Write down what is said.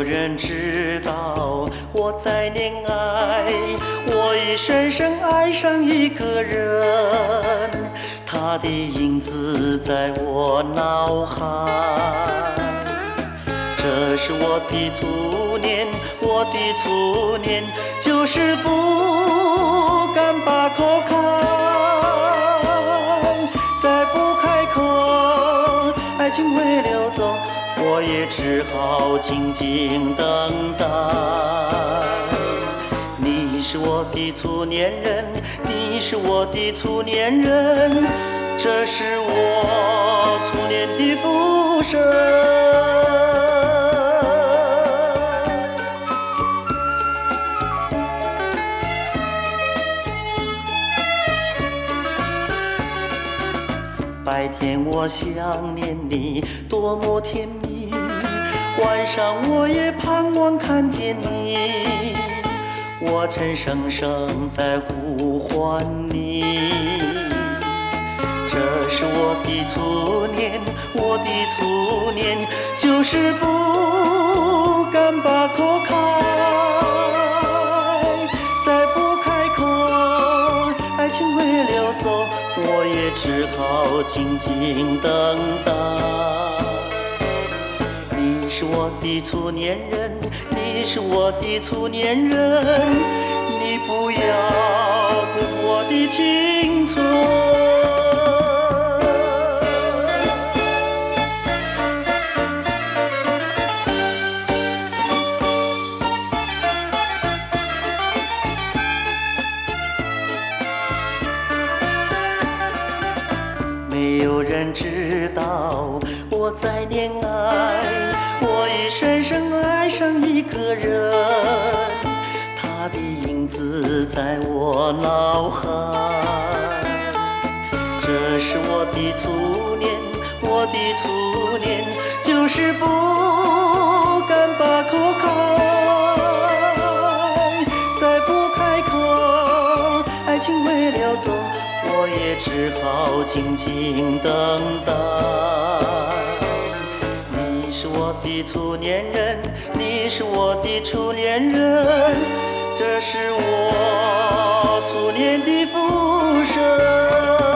有人知道我在恋爱，我已深深爱上一个人，他的影子在我脑海。这是我的初恋，我的初恋，就是不敢把口开，再不开口，爱情会溜走，我也只好静静等待。你是我的初恋人，你是我的初恋人，这是我初恋的浮生。白天我想念你，多么甜蜜，晚上我也盼望看见你，我曾生生在呼唤你。这是我的初恋，我的初恋，就是不敢把口开，再不开口，爱情会溜走，我也只好静静等待。你是我的初恋人，你是我的初恋人，你不要辜负我的青春。没有人知道我在恋爱，我已深深爱上一个人，他的影子在我脑海。这是我的初恋，我的初恋，就是不敢把口开，再不开口，爱情会溜走，我也只好静静等待。你是我的初恋人，你是我的初恋人，这是我初恋的浮生。